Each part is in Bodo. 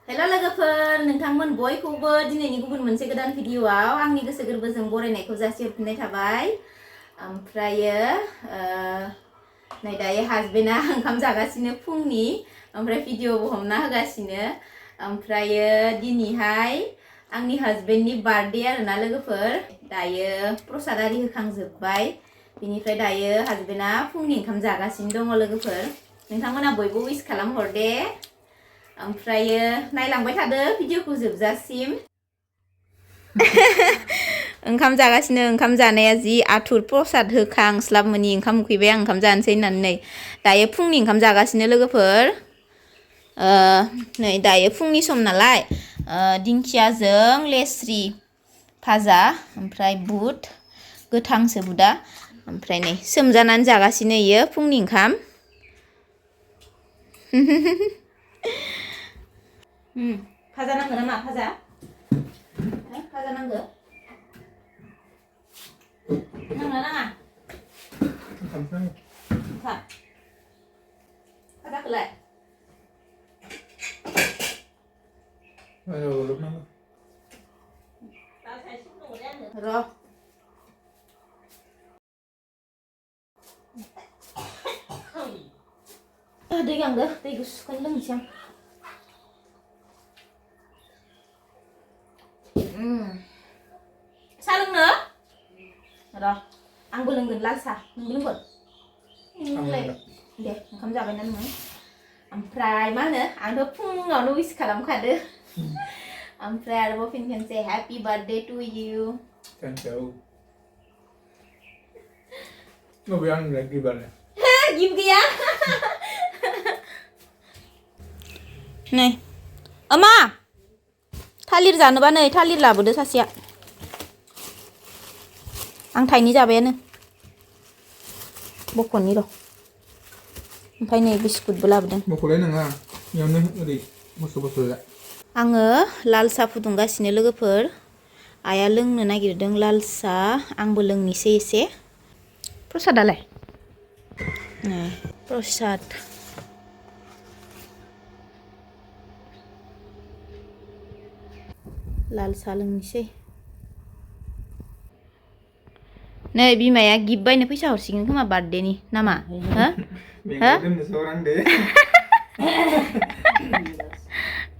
हेल' लोगोफोर नोंथांमोन बयखौबो दिनैनि गुबुन मोनसे गोदान भिडिअआव आंनि गोसो गोरबोजों बरायनायखौ जासिहरफिननाय थाबाय। ओमफ्रायो नै दायो हासबेन्डआ ओंखाम जागासिनो फुंनि, ओमफ्राय भिडिअबो हमना होगासिनो। ओमफ्रायो दिनैहाय आंनि हासबेन्डनि बार्थडे आरोना लोगोफोर। दायो प्रसाद आरि होखांजोब्बाय, बिनिफ्राय दायो हासबेन्डआ फुंनि ओंखाम जागासिनो दङ लोगोफोर। नोंथांमोना बयबो विश खालामहर दे। ओमफ्रायो नायलांबाय थादो भिडिअखौ जोबजासिम। ओंखाम जागासिनो, ओंखाम जानाया जि आथुर, प्रसाद होखांस्लाब मोनि ओंखाम उखैबाय आं ओंखाम जानोसै होननानै नै दायो फुंनि ओंखाम जागासिनो लोगोफोर। नै दायो फुंनि सम नालाय दिंखियाजों लेस्रि भाजा, ओमफ्राय बुट गोथांसो बुदा, ओमफ्राय नै सोमजानानै जागासिनो इयो फुंनि ओंखाम। भाजा नांगौ नामा? भाजा नांगौ नांगौ नाङा? भाजाखौलाय र' दै गांदो, दै गुसुखौनो लोंनोसै आं। साहा लोंनो? र' आंबो लोंगोन लाल साहा, नोंबो लोंगोन? दे ओंखाम जाबायना नोङो? ओमफ्राय मा होनो, आंथ' फुङावनो विश खालामखादो। ओमफ्राय आरोबाव फिन खेनसे happy birthday to you. Thank you. बबे आंनिलाय गिफ्टआलाय? गिफ्ट गैया। नै अमा थालिर जानोबा नै थालिर लाबोदो सासेया। आं थाइनै जाबायानो बख'नि र'। ओमफ्राय नै बिस्कुटबो लाबोदों। बख'लाय नङा, बेयावनो ओरै बस' जा। आङो लाल साहा फुदुंगासिनो लोगोफोर। आइया लोंनो नागिरदों लाल साहा, आंबो लोंनोसै एसे। प्रसादालाय? नै प्रसाद। लाल साहा लोंनोसै। नै बिमाया गिफ्ट बायनो फैसा हरसिगोन खोमा बार्थडेनि नामा?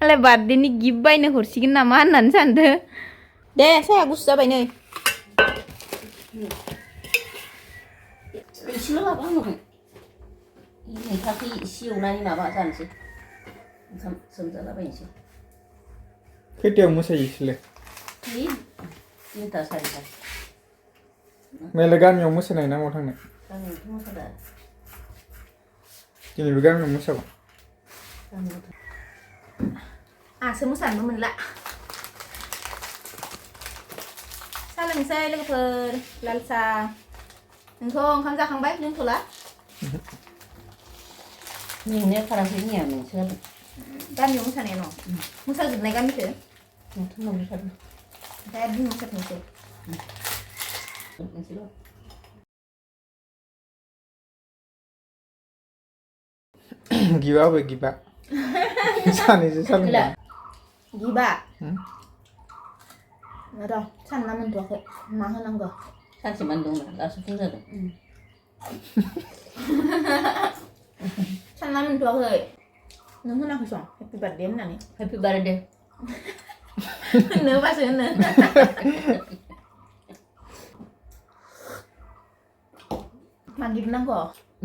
आंलाय बार्थडेनि गिफ्ट बायनो हरसिगोन नामा होननानै सानदो। दे साया गुसु जाबाय नै। एसेल' लाबो आंनाव। मैथाखौ एसे एवनानै माबा जानोसै, ओंखाम सोमजालाबायनोसै। खैथायाव मोसायो इसोरलाय? 3टा 4टा। मेला गामियाव मोसानाय ना माव थांनाय? गामियावथ' मोसाला। दिनैबो गामियाव मोसागोन? आंहासो मोसानोबो मोनला। साहा लोंनोसै लोगोफोर, लाल साहा। नोंथ' ओंखाम जाखांबाय, लोंथ'ला? मेंनाया खाराखै मैया नोंसोर गामियाव मोसानाया न'? मोसाजोबनाय गामिखौ? नोंथांनाव मोसादों। ओमफ्राय आरो मोसाथोंसै। मोनसेल'। गिबा होबाय गिबा। सानैसो सालोंबाय। गिबा? र' सानना मोनथ'वाखै मा होनांगौ। सानसेमान दंना, दासो फुं जादों। सानना मोनथ'वाखै। नों होनाखै सं हेपि बार्थडे होननानै? Happy birthday. होननो होबासो होनो। मा गिफ्ट नांगौ?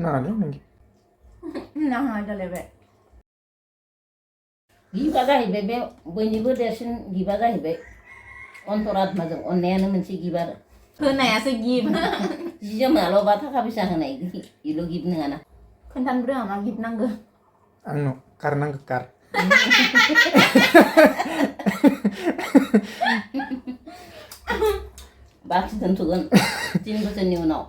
नाङालै नोंनि। नाङा जालायबाय। गिफ्टआ जाहैबाय बे बयनिबो देरसिन गिफ्टआ जाहैबाय अन्तरात्माजों अननायानो मोनसे गिफ्ट आरो। होनायासो गिफ्ट। जि जोमाल'बा थाखा फैसा होनाय बेल' गिफ्ट नङाना। खोन्थानो रोङा मा गिफ्ट नांगौ? आंनाव कार नांगौ, कार। बाखि दोनथ'गोन 3 बोसोरनि उनाव।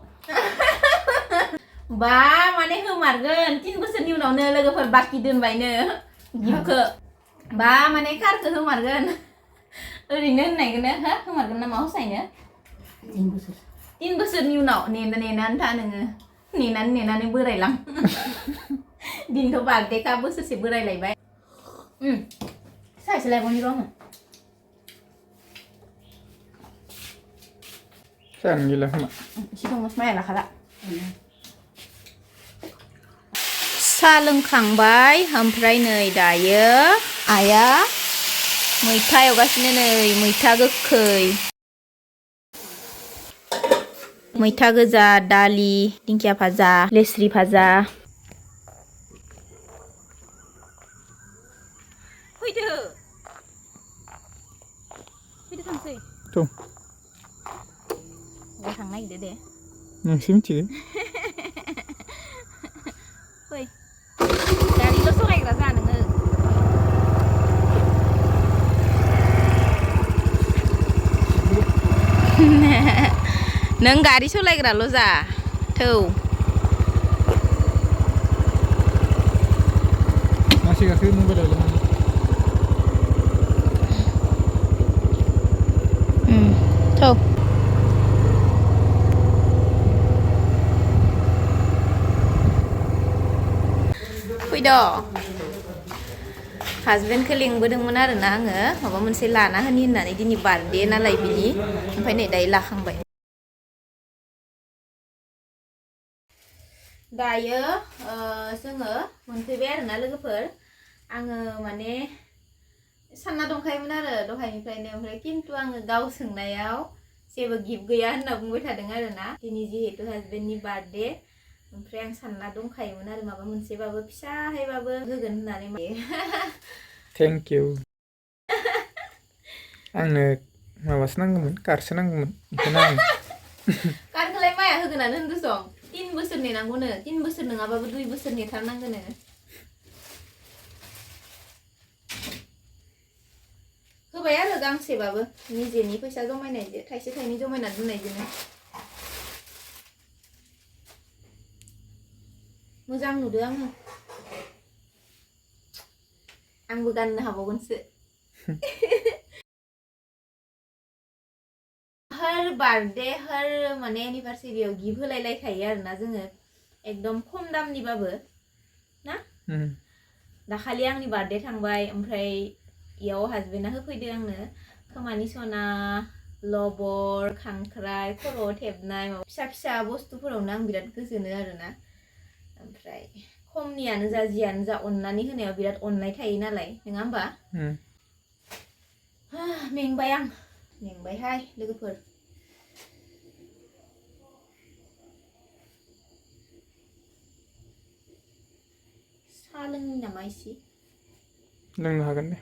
बा माने होमारगोन 3 बोसोरनि उनावनो लोगोफोर बाखि दोनबायनो गिफ्टखौ। बा माने कारखौ होमारगोन। ओरैनो होननायखौनो होमारगोन ना मा होसायनो? 3 बोसोरनि उनाव नेनानै था नोङो। नेनानै बोरायलां। दिनथ' बार्थडेखा बोसोरसे बोरायलायबाय। साइसलायगोननि र' जानो गैला खोमा सिगाङाव माया लाखाला साहा लोंखांबाय ओमफ्राय नै दायो आइया मैथा एवगासिनो नै मैथा गोखै मैथा गोजा दालि दिंखिया भाजा लेस्रि भाजा फैदो थांसै थ' बहा थांनो नागिरदो दे नोंसो मिथिगो फै गारिल' सलायग्रा जा नोङो नों गारि सलायग्राल' जा थौ मासे गाखो मबाइलाव थौ फैद' हासबेन्डखौ लिंबोदोंमोन आरोना आङो माबा मोनसे लाना होनि होननानै दिनै बार्थडे नालाय बिनि ओमफ्राय नै दायो लाखांबाय दायो जोङो मोनफैबाय आरोना लोगोफोर आङो माने सानना दंखायोमोन आरो दहायनिफ्रायनो ओमफ्राय खिन्थु आङो गाव सोंनायाव जेबो गिफ्ट गैया होनना बुंबाय थादों आरोना दिनै जिहेतु हासबेन्डनि बार्थडे ओमफ्राय आं सानना दंखायोमोन आरो माबा मोनसेबाबो फिसाहायबाबो होगोन होननानै थेंक इउ आंनो माबासो नांगौमोन कारसो नांगौमोन ओंखायनो आं कारखौलाय माया होगोनानो होनदोसं 3 बोसोर नेनांगौनो 3 बोसोर नङाबाबो 2 बोसोर नेथारनांगोनो होबाय आरो गांसेबाबो निजेनि फैसा जमायनायजों थाइसे थाइनै जमायना दोननायजोंनो मोजां नुदों आङो आंबो गाननो हाबावगोनसो हर बार्थडे हर माने एनिभार्सारियाव गिफ्ट होलाय लायखायो आरोना जोङो एकदम खम दामनिबाबो ना दाखालि आंनि बार्थडे थांबाय ओमफ्राय इयाव हासबेन्डा होफैदो आंनो खोमानि सना लबर खांख्राइ खर'आव थेबनाय माबा फिसा फिसा बुस्थुफोरावनो आं बिराद गोजोनो आरोना ओमफ्राय खमनियानो जा जियानो जा अननानै होनायाव बिराद अननाय थायो नालाय नङा होमबा मेंबाय आं मेंबायहाय लोगोफोर साहा लोंनि नामा इसे लोंनो हागोन दे